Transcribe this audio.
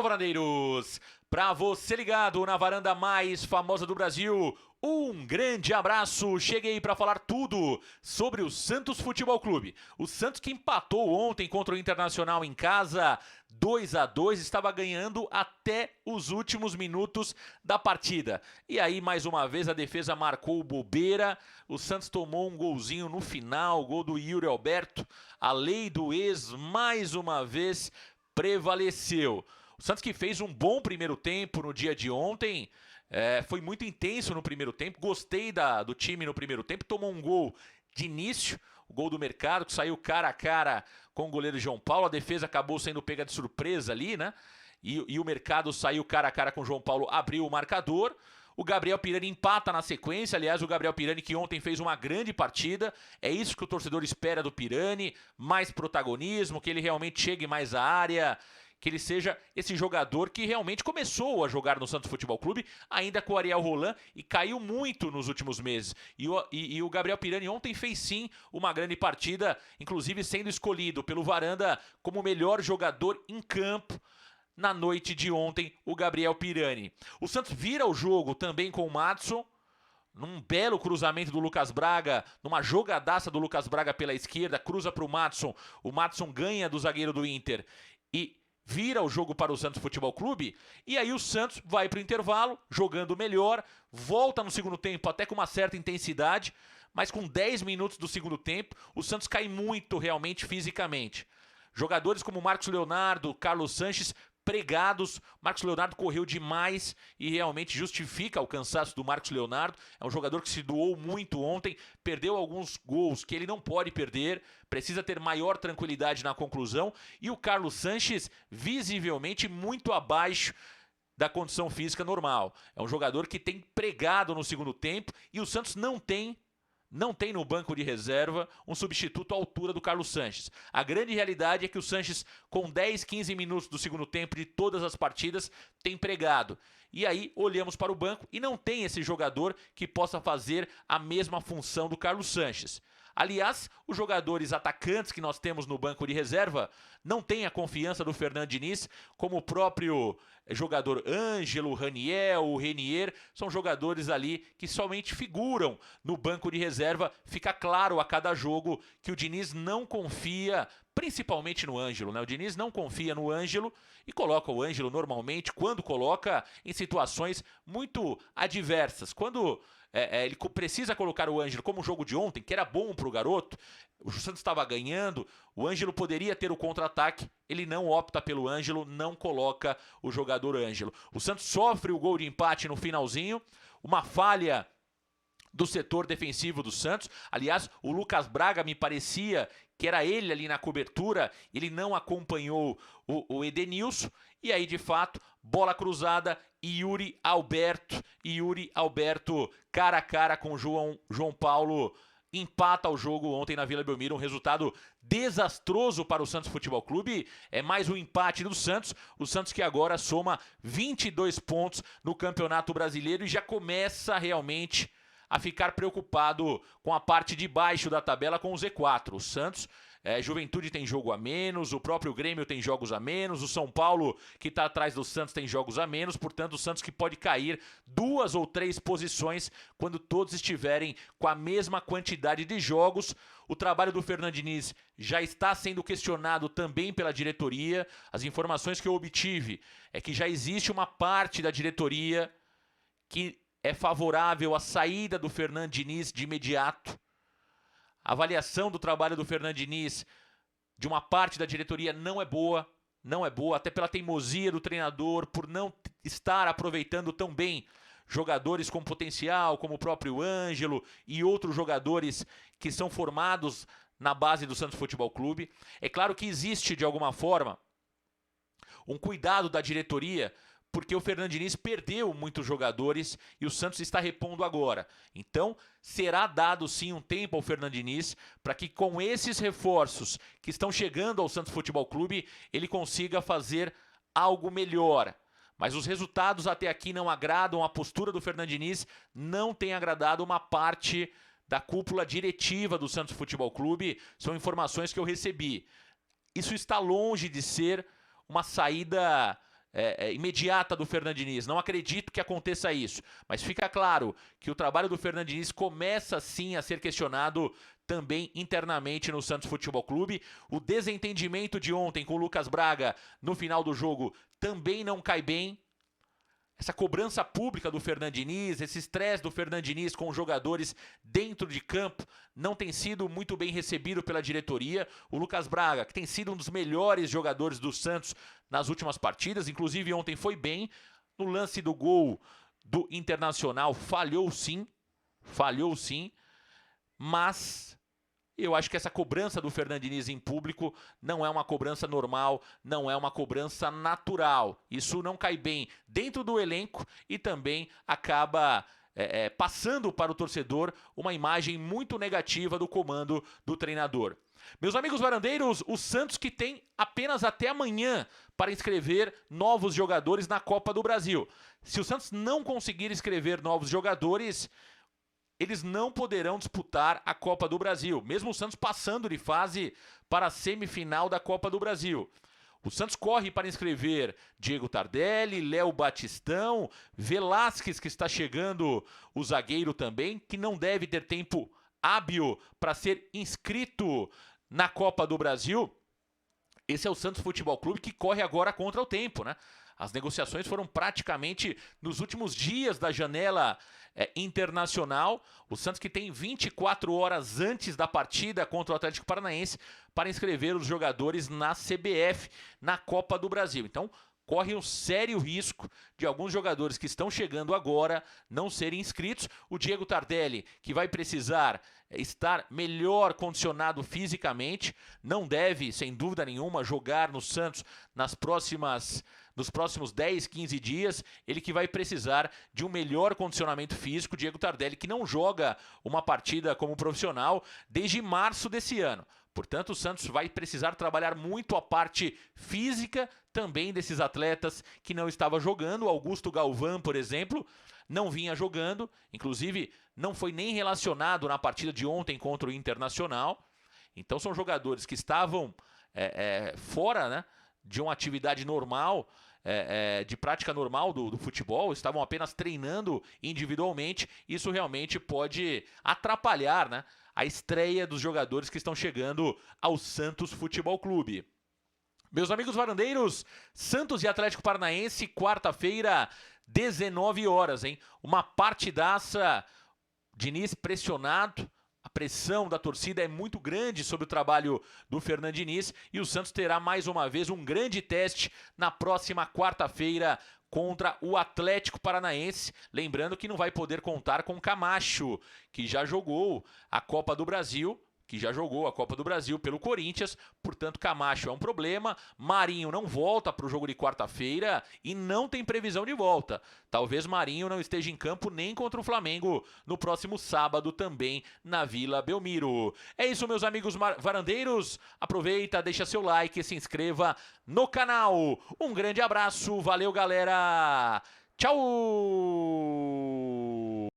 varandeiros! Para você ligado na varanda mais famosa do Brasil, um grande abraço! Cheguei para falar tudo sobre o Santos Futebol Clube. O Santos que empatou ontem contra o Internacional em casa, 2-2, estava ganhando até os últimos minutos da partida. E aí, mais uma vez, a defesa marcou bobeira. O Santos tomou um golzinho no final, gol do Yuri Alberto. A lei do ex, mais uma vez, prevaleceu. O Santos que fez um bom primeiro tempo no dia de ontem, foi muito intenso no primeiro tempo, gostei do time no primeiro tempo, tomou um gol de início, o gol do Mercado, que saiu cara a cara com o goleiro João Paulo, a defesa acabou sendo pega de surpresa ali, né? E o Mercado saiu cara a cara com o João Paulo, abriu o marcador. O Gabriel Pirani empata na sequência, aliás, o Gabriel Pirani que ontem fez uma grande partida, é isso que o torcedor espera do Pirani, mais protagonismo, que ele realmente chegue mais à área, que ele seja esse jogador que realmente começou a jogar no Santos Futebol Clube, ainda com o Ariel Roland, e caiu muito nos últimos meses. E o Gabriel Pirani ontem fez sim uma grande partida, inclusive sendo escolhido pelo Varanda como o melhor jogador em campo na noite de ontem, o Gabriel Pirani. O Santos vira o jogo também com o Madson, num belo cruzamento do Lucas Braga, numa jogadaça do Lucas Braga pela esquerda, cruza para o Madson ganha do zagueiro do Inter e vira o jogo para o Santos Futebol Clube, e aí o Santos vai para o intervalo, jogando melhor, volta no segundo tempo até com uma certa intensidade, mas com 10 minutos do segundo tempo, o Santos cai muito realmente fisicamente. Jogadores como Marcos Leonardo, Carlos Sanches, pregados. Marcos Leonardo correu demais e realmente justifica o cansaço do Marcos Leonardo. É um jogador que se doou muito ontem, perdeu alguns gols que ele não pode perder, precisa ter maior tranquilidade na conclusão. E o Carlos Sanches, visivelmente muito abaixo da condição física normal. É um jogador que tem pregado no segundo tempo e o Santos não tem no banco de reserva um substituto à altura do Carlos Sanches. A grande realidade é que o Sanches, com 10, 15 minutos do segundo tempo de todas as partidas, tem pregado. E aí olhamos para o banco e não tem esse jogador que possa fazer a mesma função do Carlos Sanches. Aliás, os jogadores atacantes que nós temos no banco de reserva não têm a confiança do Fernando Diniz, como o próprio jogador Ângelo, Raniel, Renier, são jogadores ali que somente figuram no banco de reserva. Fica claro a cada jogo que o Diniz não confia, principalmente no Ângelo, né? O Diniz não confia no Ângelo e coloca o Ângelo normalmente, quando coloca, em situações muito adversas. Quando ele precisa colocar o Ângelo, como o jogo de ontem, que era bom para o garoto, o Santos estava ganhando, o Ângelo poderia ter o contra-ataque, ele não opta pelo Ângelo, não coloca o jogador Ângelo. O Santos sofre o gol de empate no finalzinho, uma falha do setor defensivo do Santos. Aliás, o Lucas Braga me parecia que era ele ali na cobertura, ele não acompanhou o Edenilson, e aí de fato, bola cruzada, Yuri Alberto, cara a cara com João Paulo, empata o jogo ontem na Vila Belmiro, um resultado desastroso para o Santos Futebol Clube. É mais um empate do Santos, o Santos que agora soma 22 pontos no Campeonato Brasileiro e já começa realmente a ficar preocupado com a parte de baixo da tabela, com o Z4. O Santos, Juventude tem jogo a menos, o próprio Grêmio tem jogos a menos, o São Paulo, que está atrás do Santos, tem jogos a menos, portanto o Santos que pode cair 2 ou 3 posições quando todos estiverem com a mesma quantidade de jogos. O trabalho do Fernando Diniz já está sendo questionado também pela diretoria. As informações que eu obtive é que já existe uma parte da diretoria que é favorável à saída do Fernando Diniz de imediato. A avaliação do trabalho do Fernando Diniz de uma parte da diretoria não é boa, até pela teimosia do treinador, por não estar aproveitando tão bem jogadores com potencial, como o próprio Ângelo e outros jogadores que são formados na base do Santos Futebol Clube. É claro que existe, de alguma forma, um cuidado da diretoria, porque o Fernando Diniz perdeu muitos jogadores e o Santos está repondo agora. Então, será dado sim um tempo ao Fernando Diniz para que com esses reforços que estão chegando ao Santos Futebol Clube, ele consiga fazer algo melhor. Mas os resultados até aqui não agradam, a postura do Fernando Diniz não tem agradado uma parte da cúpula diretiva do Santos Futebol Clube. São informações que eu recebi. Isso está longe de ser uma saída imediata do Fernando Diniz. Não acredito que aconteça isso. Mas fica claro que o trabalho do Fernando Diniz começa sim a ser questionado também internamente no Santos Futebol Clube. O desentendimento de ontem com o Lucas Braga no final do jogo também não cai bem. Essa cobrança pública do Fernando Diniz, esse estresse do Fernando Diniz com os jogadores dentro de campo não tem sido muito bem recebido pela diretoria. O Lucas Braga, que tem sido um dos melhores jogadores do Santos nas últimas partidas, inclusive ontem foi bem. No lance do gol do Internacional falhou sim, mas eu acho que essa cobrança do Fernando Diniz em público não é uma cobrança normal, não é uma cobrança natural. Isso não cai bem dentro do elenco e também acaba passando para o torcedor uma imagem muito negativa do comando do treinador. Meus amigos varandeiros, o Santos que tem apenas até amanhã para inscrever novos jogadores na Copa do Brasil. Se o Santos não conseguir inscrever novos jogadores, eles não poderão disputar a Copa do Brasil, mesmo o Santos passando de fase para a semifinal da Copa do Brasil. O Santos corre para inscrever Diego Tardelli, Léo Batistão, Velasquez, que está chegando, o zagueiro também, que não deve ter tempo hábil para ser inscrito na Copa do Brasil. Esse é o Santos Futebol Clube que corre agora contra o tempo, né? As negociações foram praticamente nos últimos dias da janela internacional. O Santos que tem 24 horas antes da partida contra o Atlético Paranaense para inscrever os jogadores na CBF, na Copa do Brasil. Então, corre um sério risco de alguns jogadores que estão chegando agora não serem inscritos. O Diego Tardelli, que vai precisar estar melhor condicionado fisicamente, não deve, sem dúvida nenhuma, jogar no Santos nos próximos 10, 15 dias. Ele que vai precisar de um melhor condicionamento físico. Diego Tardelli, que não joga uma partida como profissional desde março desse ano. Portanto, o Santos vai precisar trabalhar muito a parte física também desses atletas que não estavam jogando. Augusto Galvão, por exemplo, não vinha jogando. Inclusive, não foi nem relacionado na partida de ontem contra o Internacional. Então, são jogadores que estavam fora, né, de uma atividade normal, de prática normal do futebol, estavam apenas treinando individualmente. Isso realmente pode atrapalhar, né, a estreia dos jogadores que estão chegando ao Santos Futebol Clube. Meus amigos varandeiros, Santos e Atlético Paranaense, quarta-feira, 19 horas, hein? Uma partidaça. Diniz pressionado. A pressão da torcida é muito grande sobre o trabalho do Fernando Diniz e o Santos terá mais uma vez um grande teste na próxima quarta-feira contra o Atlético Paranaense. Lembrando que não vai poder contar com Camacho, que já jogou a Copa do Brasil. Pelo Corinthians, portanto Camacho é um problema. Marinho não volta para o jogo de quarta-feira e não tem previsão de volta. Talvez Marinho não esteja em campo nem contra o Flamengo no próximo sábado também na Vila Belmiro. É isso, meus amigos varandeiros. Aproveita, deixa seu like e se inscreva no canal. Um grande abraço, valeu galera, tchau!